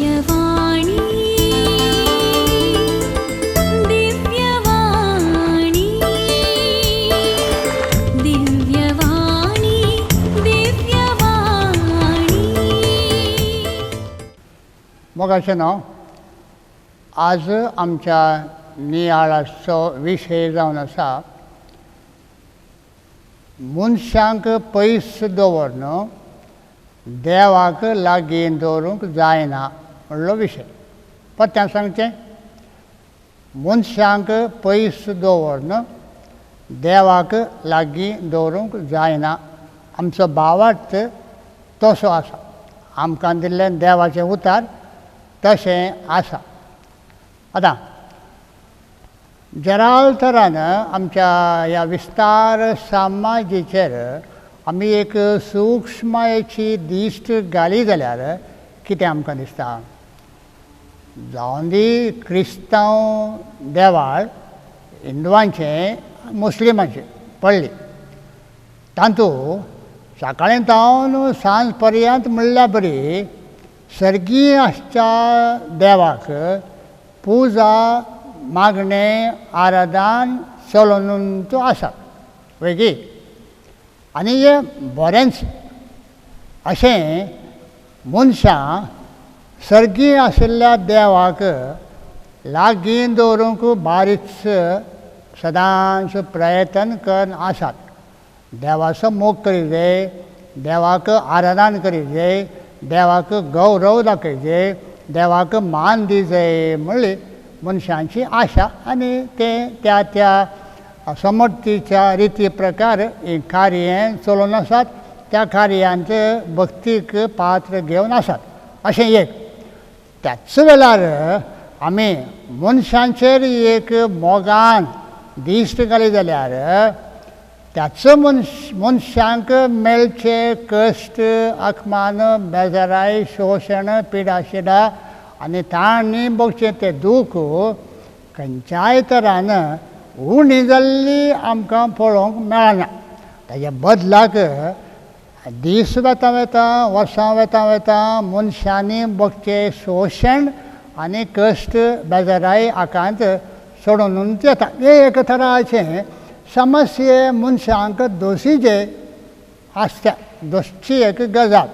दिव्यवाणी दिव्यवाणी दिव्यवाणी दिव्यवाणी मोगाचेनो आज आमच्या नियाळाचो विशय जावन आसा मनशांक पयस दवरन देवाक लागीं दवरूंक जायना म्हणलो विशय. पत्त्यान सांगचें, मनशांक पयस दवरन देवाक लागीं दवरूंक जायना. आमचो भावार्थ तसो आसा. आमकां दिल्लें देवाचें उतार तशें आसा. आतां जरालतरान आमच्या ह्या विस्तार सामाजीचेर आमी एक सूक्ष्मयेची दिश्ट घाली जाल्यार कितें आमकां दिसता? जावं दी क्रिस्तांव देवाळ हिंदुवांचें मुस्लिमांचें पडली, तातूंत सकाळीं तावन सांज पर्यंत म्हणल्यार बरी सर्गीय आसच्या देवाक पुजा मागणें आराधन चलून आसात वेगळी. आनी हें बरेंच. अशें मनशां सर्गीय आशिल्ल्या देवाक लागीं दवरूंक बारीच सदांच प्रयत्न करन आसात. देवाचो मोग करीत जाय, देवाक आराधन करीत जाय, देवाक गौरव दाखयचे, देवाक मान दी जाय म्हणली मनशांची आशा. आनी ते त्या त्या समर्थीच्या रिती प्रकार ही कार्यां चलून आसात. त्या कार्यांत भक्तीक पात्र घेवन आसात. अशें एक. त्याच वेळार आमी मनशांचेर एक मोगान दिश्ट घाली जाल्यार त्याच मनशांक मेळचे कश्ट, अपमान, बेजाराय, शोशण, पिडाशिडा आनी तांणी भोगचें तें दूख खंयच्याय तरान उणी जाल्ली आमकां पळोवंक मेळना. ताच्या बदलाक दीस वेता वेता, वर्सां वेता वेता मनशांनी भोगचें शोशण आनी कश्ट, बेजाराय आकांत सोडून येता. हे एक तराचें समस्ये मनशांक दोशीचे आसता. दोशची एक गजाल.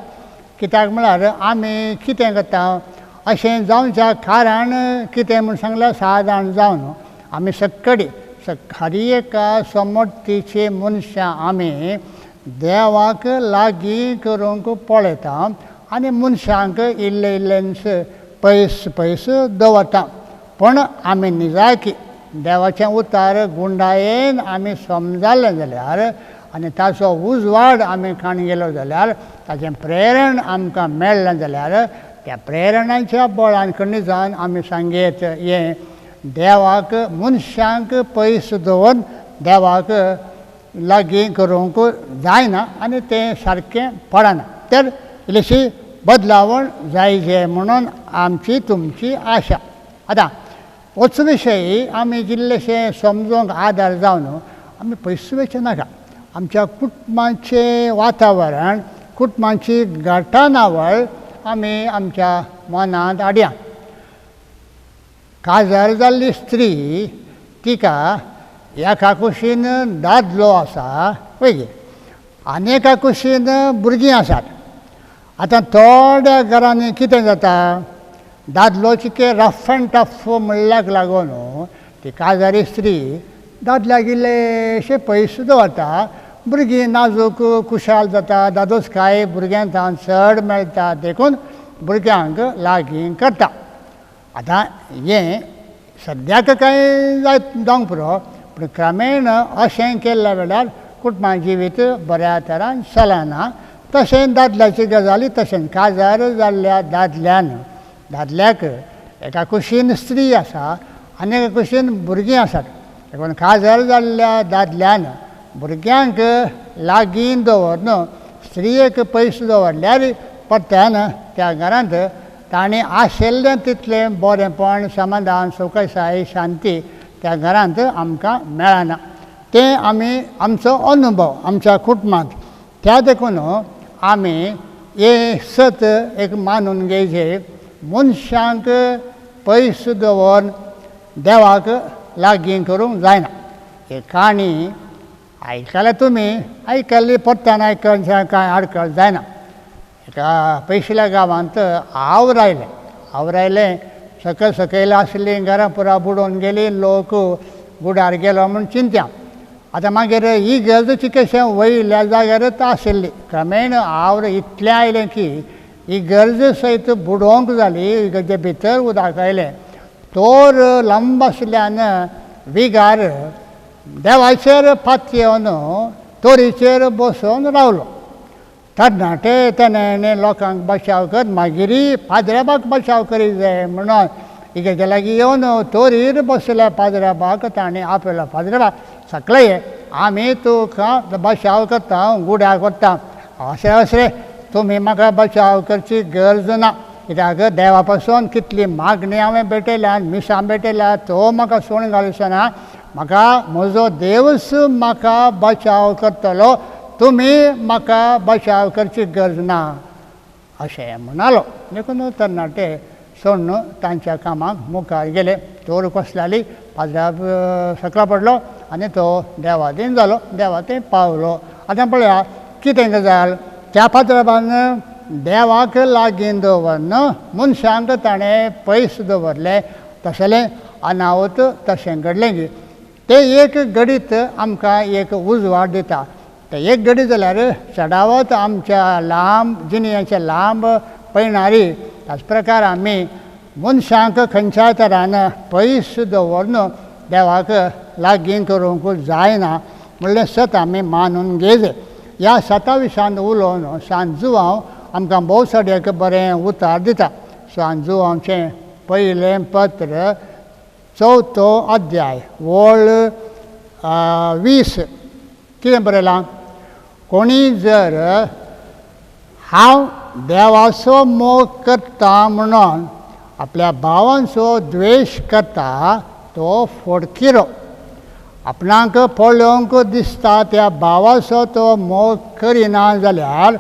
कित्याक म्हळ्यार आमी कितें करता, अशें जावच्या कारण कितें म्हूण सांगल्यार सादारण जावन आमी खरी एका समर्थीची मनशां आमी देवाक लागीं करूंक पळयता आनी मनशांक इल्लें इल्लेंच पयस पयस दवरता. पूण आमी निजाकी देवाचें उतार गुंडायेन आमी समजालें जाल्यार आनी ताचो उजवाड आमी काण गेलो जाल्यार, ताचें प्रेरण आमकां मेळ्ळें जाल्यार त्या प्रेरणाच्या बळान कणी जावन आमी सांगेत हें देवाक मनशांक पयस दवरून देवाक लागीं करूंक जायना आनी तें सारकें पडना. तर इल्लीशी बदलावण जायचे म्हणून आमची तुमची आशा. आतां होच विशय आमी जिल्लेशें समजूंक आदार जावन आमी पयस वचचें नाका. आमच्या कुटुंबाचें वातावरण, कुटुंबाची घटनावळ आमी आमच्या मनांत हाडया. काजार जाल्ली स्त्री तिका एका कुशीन दादलो आसा वेगळी आनी एका कुशीन भुरगीं आसात. आतां थोड्या घरांनी कितें जाता, दादलो चिके रफ एंड टफ म्हणल्याक लागून ती काजारी स्त्री दादल्याक इल्लेशें पयस दवरता. भुरगीं नाजूक खुशाल जाता, दादोसकाय भुरग्यांक चड मेळटा, देखून भुरग्यांक लागीं करता. आतां हें सद्याक कांय जावंक पुरो, पूण क्रमेण अशें केल्ल्या वेळार कुटुंबां जिवीत बऱ्या तरान चलना. तशें दादल्याची गजाली तशें. काजार जाल्ल्या दादल्याक एका कुशीन स्त्री आसा आनी एका कुशीन भुरगीं आसात. देखून काजार जाल्ल्या दादल्यान भुरग्यांक लागीं दवरन स्त्रियेक पयस दवरल्यार परत्यान त्या घरांत ताणें आशिल्लें तितलें बरेंपण, समाधान, सुखसाय, शांती त्या घरांत आमकां मेळना. तें आमी आमचो अनुभव आमच्या कुटुंबांत. त्या देखून आमी हे सत एक मानून घेवचे मनशांक पयस दवरून देवाक लागीं करूंक जायना. ही काणी आयकल्या तुमी आयकल्ली परतान आयकच्या कांय आडखळ जायना. एका पयसल्या गांवांत आवरायलें सकयल सकयल आसलीं घरां पुरा बुडोवन गेलीं, लोक बुडार गेलो म्हूण चिंत्या. आतां मागीर ही गरज चिकेशें वयल्या जाग्यारच आशिल्ली. क्रमेण आवड इतलें आयलें की ही गरज सयत बुडोवंक जाली. गरजे भितर उदक आयलें. तोर लांब आशिल्ल्यान विगार देवाचेर पातयेवन तोरीचेर बसोवन रावलो. तरणाटे तेणें लोकांक बचाव कर, मागीर पाद्र्याबाक बचाव करीत जाय म्हणून इगेच्या लागीं येवन तोरीर बसल्या पाद्र्याबाक ताणें आपयलो. पाद्र्याबाक सकले आमी तुका बचाव करता, गुड्या करता. अशें तुमी म्हाका बचाव करची गरज ना. कित्याक देवा पासून कितली मागणी हांवें भेटयल्या, मिसां भेटयल्या, तो म्हाका सोण घालचना. म्हाका म्हजो देवच म्हाका बचाव करतलो, तुमी म्हाका बचाव करची गरज ना अशें म्हणालो. देखून तरणाटे सोडून तांच्या कामाक मुखार गेले. तोर कसलाली पाद्र्या सकला पडलो आनी तो देवादीन जालो. देवादीन पावलो. आतां पळया कितें गजाल. त्या पाद्र्याबान देवाक लागीं दवरून मनशांक ताणें पयस दवरलें. तशेलें अनावत तशें घडलें की तें एक घडीत आमकां एक उजवाड दिता. ते एक घडी जाल्यार चडावत आमच्या लांब जिणेच्या लांब पळयणारी. त्याच प्रकार आमी मनशांक खंयच्याय तरान पयस दवरून देवाक लागीं करूंक जायना म्हणलें सत आमी मानून घेयचें. ह्या सता विशयान उलोवन सांजुवांव आमकां भोवसड एक बरें उतार दिता. सांजुवांवचें पयलें पत्र 4थो अध्याय वळ 20 कितें बरयलां. कोणी जर हांव देवाचो मोग करता म्हणून आपल्या भावांचो द्वेश करता तो फोडकिरो. आपणाक पळोवंक दिसता त्या भावाचो तो मोग करिना जाल्यार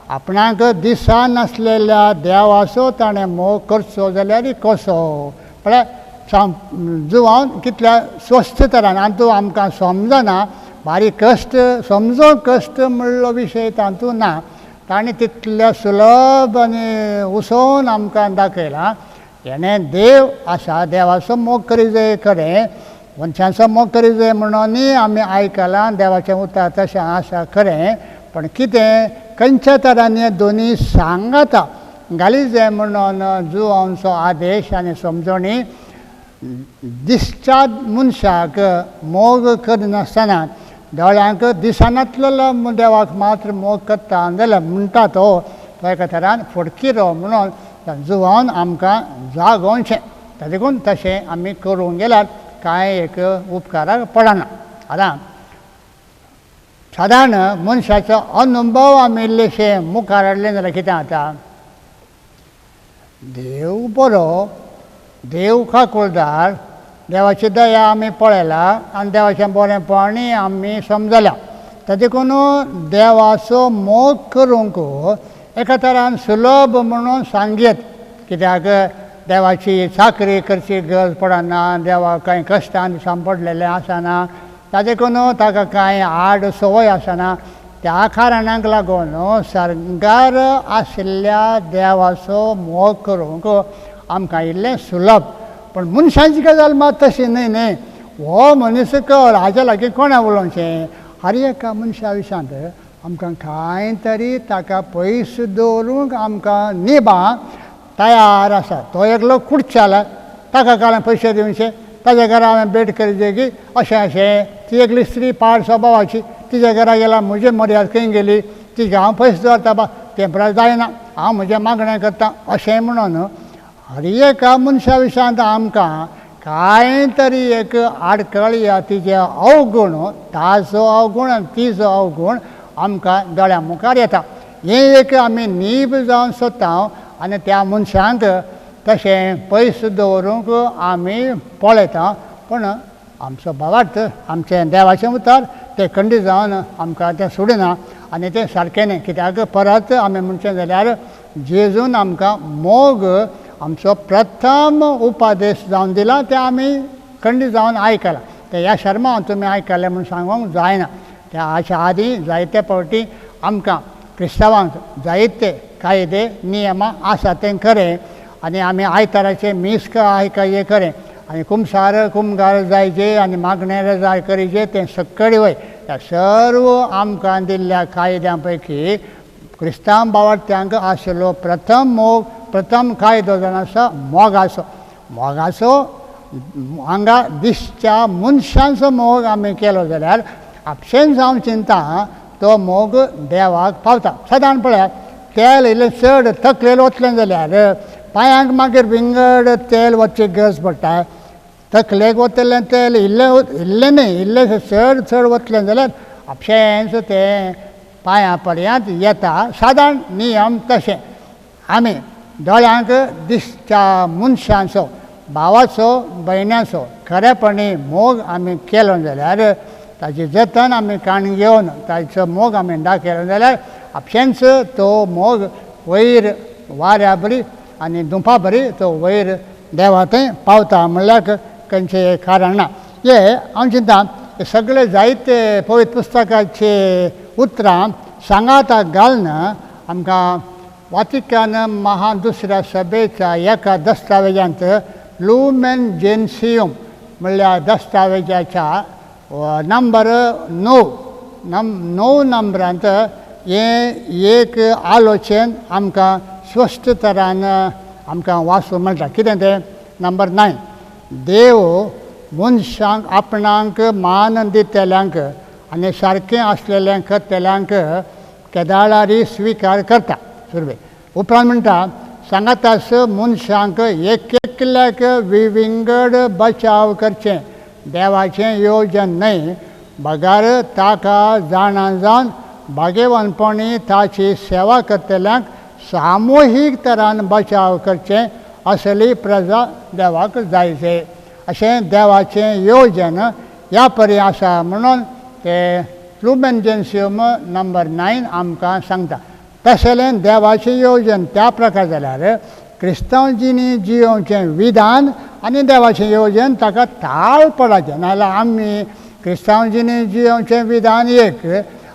आपणाक दिसा नासलेल्या देवाचो ताणें मोग करचो जाल्यार कसो. म्हळ्यार जुवान कितल्या स्वस्थ तरान आनी तूं आमकां समजना. बारीक कश्ट समजो कश्ट म्हणलो विशय तातूंत ना. ताणें तितल्या सुलभ आनी उसोवन आमकां दाखयलां. हेणें देव आसा, देवाचो मोग करी जाय खरें, मनशांचो मोग करी जाय म्हणूनय आमी आयकलां. देवाचें उतर तशें आसा खरें. पण कितें खंयच्या तरांनी दोनी सांगाता घाली जाय म्हणून जुवांचो आदेश आनी समजणी. दिसच्या मनशाक मोग करिनासतना दोळ्यांक दिसनातलो देवाक मात्र मोग करता जाल्यार म्हणटा तो एका तरान फोडकिरो म्हणून जुवान आमकां जागोवचें. ताका लागून तशें आमी करूंक गेल्यार कांय एक उपकाराक पडना. आतां सादारण मनशाचो अनुभव आमी इल्लेशें मुखार हाडलें जाल्यार कितें जाता. देव बरो, देव खाकुळदार, देवाची दया आमी पळयला आनी देवाचें बरेंपणय आमी समजल्या. ताका लागून देवाचो मोग करूंक एका तरान सुलभ म्हणून सांगयत. कित्याक देवाची चाकरी करची गरज पडना, देवाक कांय कश्टांनी सांपडलेलें आसना, ताका लागून ताका कांय आड संवय आसना. त्या कारणाक लागून सर्गार आशिल्ल्या देवाचो मोग करूंक आमकां इल्लें सुलभ. पण मनशांची गजाल मात तशी न्हय. हो मनीस हाजे लागीं कोणा उलोवचें. हर एका मनशा विशयांत आमकां कांय तरी ताका पयस दवरूंक आमकां निबा तयार आसा. तो एकलो खुडचाला, ताका काळें पयशे दिवचे, ताज्या घरा हांवें भेट करी की अशें. ती एकली स्त्री पाड स्वभावाची, तिच्या घरा गेल्यार म्हजी मर्याद खंय गेली, तिका हांव पयस दवरता बा तें पुराय जायना, हांव म्हजें मागणें करता अशें म्हणून हर एका मनशा विशयांत आमकां कांय तरी एक आडखळ या तिचे अवगुण, ताचो अवगुण आनी तिचो अवगुण आमकां दोळ्या मुखार येता. हें एक आमी नीब जावन सोदता आनी त्या मनशांक तशें पयस दवरूंक आमी पळयता. पूण आमचो भावार्थ आमचें देवाचें उतर तें खंडीत जावन आमकां तें सोडिना आनी तें सारकें न्ही. कित्याक परत आमी म्हणचें जाल्यार जेजून आमकां मोग आमचो प्रथम उपादेश जावन दिला ते आमी खंडीत जावन आयकला ते ह्या शर्मा तुमी आयकले म्हूण सांगूंक जायना. त्या हाच्या आदीं जायते फावटी आमकां क्रिस्तांवांक जायते कायदे नियमां आसा तें खरें आनी आमी आयताराचे मीस आयकाय खरें आनी कुमगार जायचे आनी मागणेर जाय करीचे तें सक्कळी वय. त्या सर्व आमकां दिल्ल्या कायद्यां पैकी क्रिस्तांव बावार्थ्यांक आशिल्लो प्रथम कायदो जावन आसा मोगाचो. मोगाचो हांगा दिसच्या मनशांचो मोग आमी केलो जाल्यार आपशेन जावं चिंता तो मोग देवाक पावता. सादारण पळयात तेल इल्लें चड तकलेर वतलें जाल्यार पांयांक मागीर विंगड तेल वचची गरज पडटा. तकलेक वतलें तेल इल्लें न्ही इल्लें चड वतलें जाल्यार आपशेंच तें पांयां पर्यंत येता. सादारण नियम तशें आमी दोळ्यांक दिसच्या मनशांचो भावाचो भयण्याचो खरेपणी मोग आमी केलो जाल्यार ताची जतन आमी काण घेवन ताचो मोग आमी दाखयलो जाल्यार आपशेंच तो मोग वयर वाऱ्या बरी आनी दुंपा बरी तो वयर देवा थंय पावता म्हणल्यार खंयचें कारण ना. हे हांव चिंता सगळे जायते पवित्र पुस्तकाचे उतरां सांगात घालन आमकां वातिकन महान दुसऱ्या सभेच्या एका दस्तावेजांत लुमेन जेन्सियम म्हणल्यार दस्तावेजाच्या नंबर 9 नंबरांत हें एक आलोचन आमकां स्पश्ट तरान आमकां वाचूंक मेळटा. कितें तें नंबर 9 देव मनशांक आपणाक मान दितेल्यांक आनी सारकें आसलेल्यांक करतेल्यांक केदारारी स्विकार करता. सुरवे उपरांत म्हणटा सांगातास मनशांक एकल्याक विविंगड बचाव करचें देवाचें येवजन न्हय बगार ताका जाणां जावन भागेवानपणी ताची सेवा करतल्यांक सामुहीक तरान बचाव करचें असली प्रजा देवाक जायचे. अशें देवाचें येवजन ह्या परी आसा म्हणून ते लुमेन जेन्सियम नंबर 9 आमकां सांगता. तशें देवाचें येवजन त्या प्रकार जाल्यार क्रिस्तांवजीनी जियोवचें विधान आनी देवाचें येवजन ताका ताळ पडचें. नाजाल्यार आमी क्रिस्तांवजीनी जियोवचें विधान एक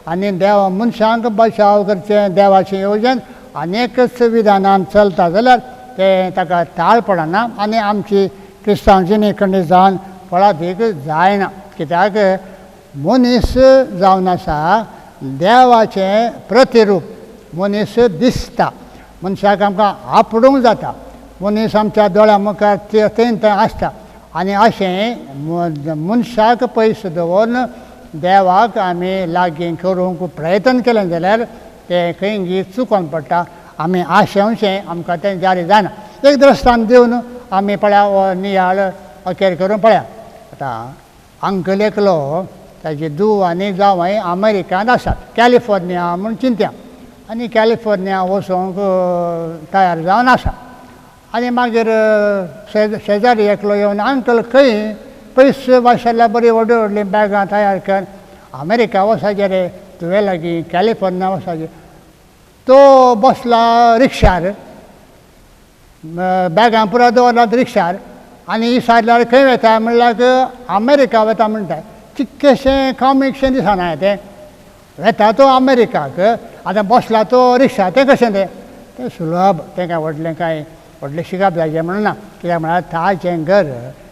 आनी देव मनशांक बचाव करचें देवाचें येवजन आनेकच विधानान चलता जाल्यार तें ताका ताळ पडना आनी आमची क्रिस्तांवजीनी खंडीत जावन पळादीक जायना. कित्याक मनीस जावन आसा देवाचें प्रतिरूप. मनीस दिसता मनशाक आमकां आपडूंक जाता. मनीस आमच्या दोळ्या मुखार थंय आसता आनी अशें मनशाक पयस दवरून देवाक आमी लागीं करूंक प्रयत्न केलें जाल्यार तें खंय चुकोवन पडटा. आमी आशेवचें आमकां तें जारी जायना. एक दृश्टांत दिवन आमी पळया नियाळ अखेर करून पळया. आतां अंकल एकलो ताची धूव आनी जावय अमेरिकांत आसात कॅलिफोर्निया म्हूण चिंत्या आनी कॅलिफोर्निया वचूंक तयार जावन आसा. आनी मागीर शेजारी एकलो येवन अंकल खंय पयस वाशाल्या बरी व्हडली बॅगां तयार कर अमेरिका वचाचे रे तुवें लागीं कॅलिफोर्निया वचाचे. तो बसला रिक्षार बॅगां पुरो दवरलात रिक्षार आनी विचारल्यार खंय वता म्हणल्यार अमेरिका वता म्हणटा. कितकेशें कॉमिकशें दिसना तें. वेता तो अमेरिकाक आतां बसला तो रिक्षा तें कशें तें सुलभ तें काय व्हडलें शिकप जायचें म्हणून ना. कित्याक म्हळ्यार ताचें घर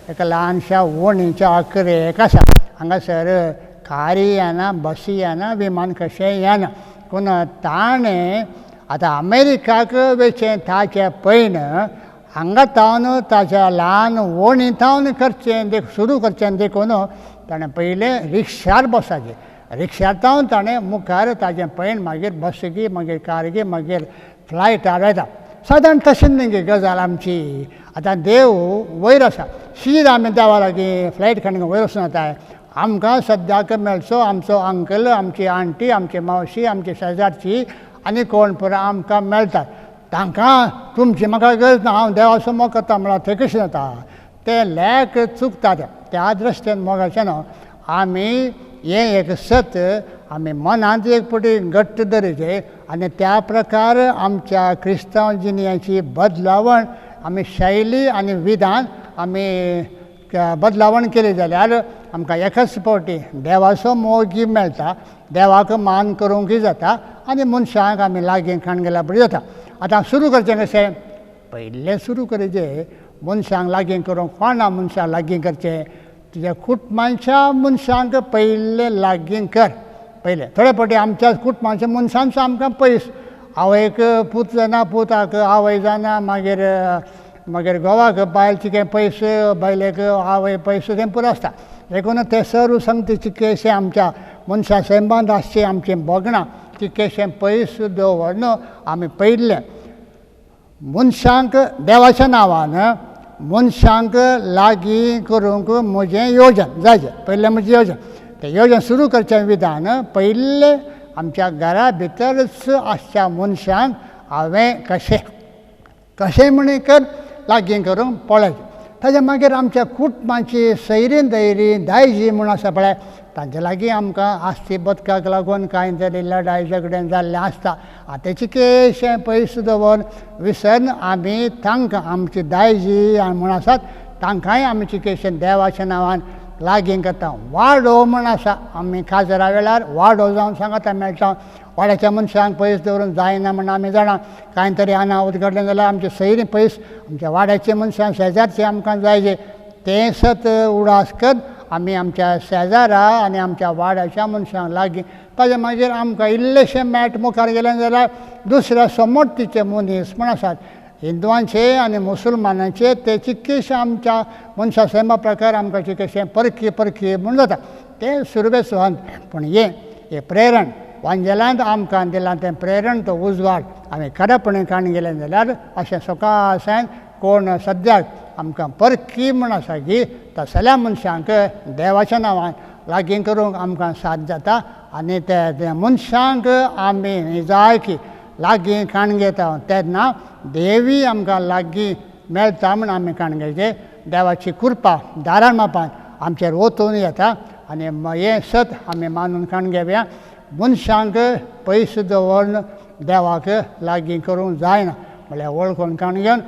एका ल्हानशा वणीच्या अकरेक आसा. हांगासर कारी येना बसी येना विमान कशेंय येना. पूण ताणें आतां अमेरिकाक वचचें ताचे पयन हांगा तावन ताच्या ल्हान वणी तावन सुरू करचें देखून ताणें पयलें रिक्षार बसपाचें. रिक्षार तावन ताणें मुखार ताचें पयन मागीर बसीकी मागीर कारगी मागीर फ्लायटार वयता. सादारण तशें न्ही गे गजाल आमची. आतां देव वयर आसा शीर आमी देवा लागीं फ्लायट खाण वयर वचून येताय. आमकां सद्याक मेळचो आमचो अंकल आमची आंटी आमची मावशी आमची शेजारची आनी कोण पुरो आमकां मेळटात. तांकां तुमची म्हाका गरज ना हांव देवाचो मोग करता म्हळ्यार थंय कशें जाता. ते लेक चुकता त्या दृश्टीन मोगाचें न्हू. आमी हें एक सत आमी मनांत एक पटी घट्ट धरचें आनी त्या प्रकार आमच्या क्रिस्तांव जिणेची बदलावण आमी शैली आनी विधान आमी बदलावण केली जाल्यार आमकां एकाच फावटी देवाचो मोगी मेळटा, देवाक मान करूंकय जाता आनी मनशांक आमी लागीं खाण गेल्यार बरी जाता. आतां सुरू करचें कशें? पयलें सुरू करचें मनशांक लागीं करूंक. कोणा मनशांक लागीं करचें? तुज्या कुटुंबाच्या मनशांक पयलें लागीं कर. पयलें थोडे फावटी आमच्या कुटुंबाच्या मनशांचो आमकां पयस. आवयक पूत जाना, पुताक आवय जाना, मागीर घोवाक बायलचे कांय पयस, बायलेक आवय पयस तें पुरो आसता. देखून ते सर्व संगतीचे केशें आमच्या मनशा संबंद आसचे आमचें बोगणां ती केशें पयस दवरून आमी पयलें मनशांक देवाच्या नांवान मनशांक लागीं करूंक म्हजें येवजन जायचें. पयलें म्हजें येवजन. तें येवजन सुरू करचें विधान पयलें आमच्या घरा भितरच आसच्या मनशांक हांवें कशें म्हणी कर लागीं करूंक पळोवचें. ताच्या मागीर आमच्या कुटुंबाची सैरीन दैरीन दायजी म्हूण आसा पळय, तांचे लागीं आमकां आस्ती बदकाक लागून कांय तरी लढाय झगडें जाल्लें आसता. तेचें केशें पयस दवरून विसरून आमी तांकां आमची दायजी म्हूण आसात तांकांय आमचें केशें देवाच्या नांवान लागीं करता. वाडो म्हूण आसा, आमी काजरा वेळार वाडो जावन सांगता मेळटा. वाड्याच्या मनशांक पयस दवरून जायना म्हण आमी जाणा. कांय तरी अनाहूत घडलें जाल्यार आमचे सैरीन पयस आमच्या वाड्याच्या मनशांक शेजारचे आमकां जायचे तें सत उडास कर आमी आमच्या शेजारा आनी आमच्या वाड्याच्या मनशांक लागीं. ताच्या मागीर आमकां इल्लेशें मेट मुखार गेलें जाल्यार दुसऱ्या समोर्तीचे मनीस म्हण आसात हिंदुवांचे आनी मुसलमानांचे ते चिक्केशे आमच्या मनशा सैमा प्रकार आमकां चिक्केशें परखी म्हूण जाता. तें सुरवेसवान. पूण हें प्रेरण वांजेलांत आमकां दिलां तें प्रेरण तो उजवाड आमी खरेपणी काण गेलें जाल्यार अशें सकाळसावन कोण सद्याक आमकां परखी म्हूण आसा की तसल्या मनशांक देवाच्या नांवान लागीं करूंक आमकां साद जाता. आनी त्या मनशांक आमी जाय की लागीं काण घेता तेन्ना देवी आमकां लागीं मेळटा म्हूण आमी काण घेवचें. देवाची कृपा दारां मापान आमचेर वतून येता आनी हें सत आमी मानून काण घेवया. मनशांक पयस दवरून देवाक लागीं करूंक जायना म्हळ्यार वळखून काण घेवन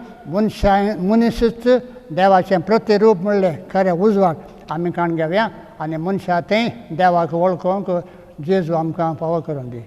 मनीसच देवाचें प्रतिरूप म्हणलें खरें उजवाड आमी काण घेवया आनी मनशां तें देवाक वळखूंक जेजू आमकां फावो करून दी.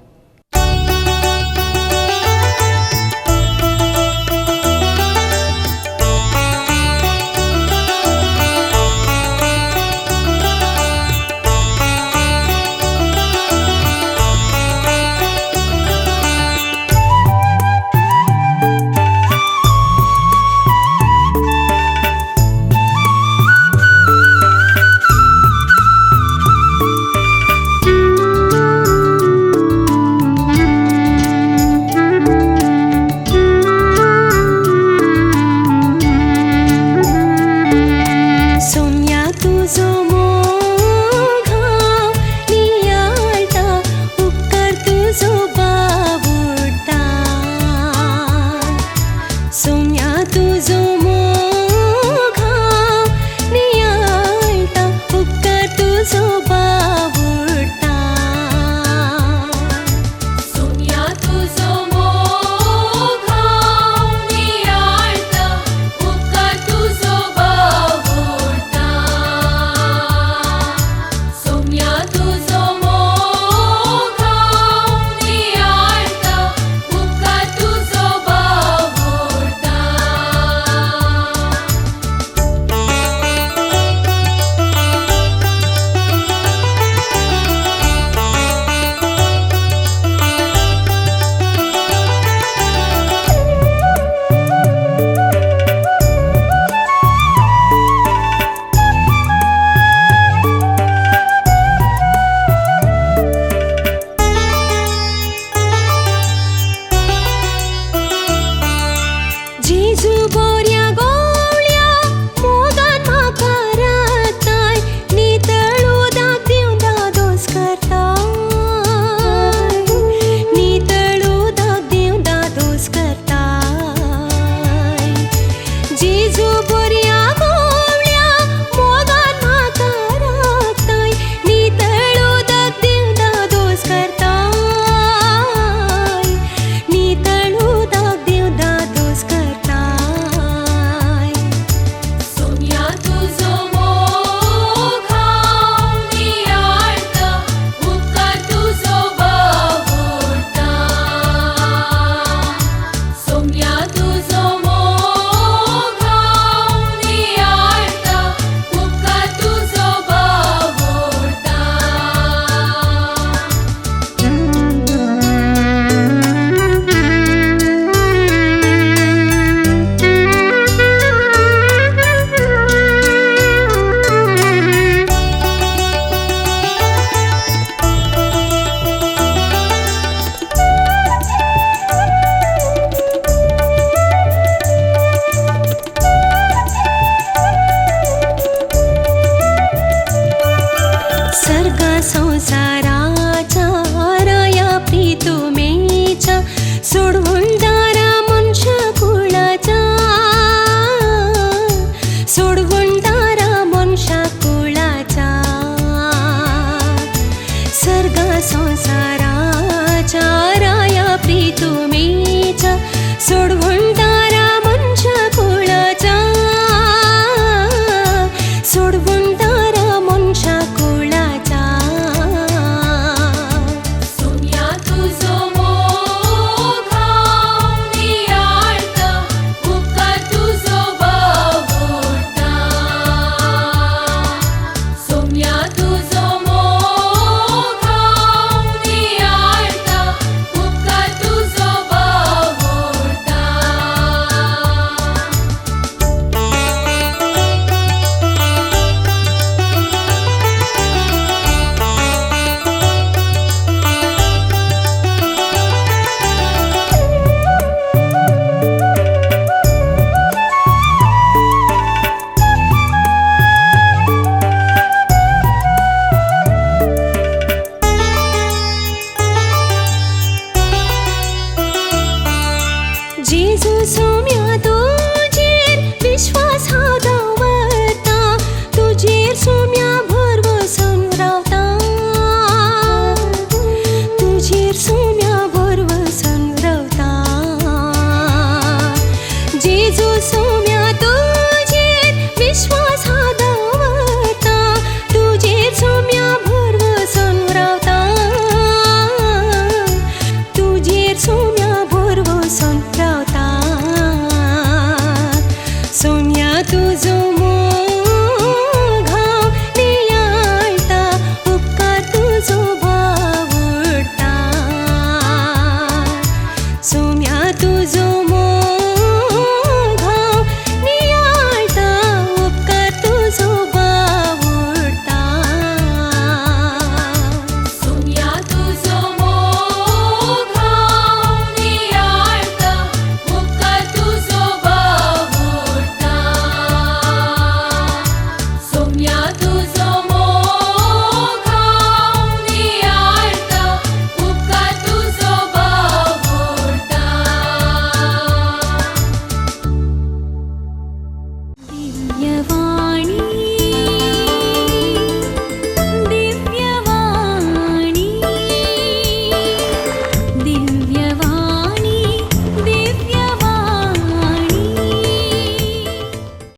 तुझो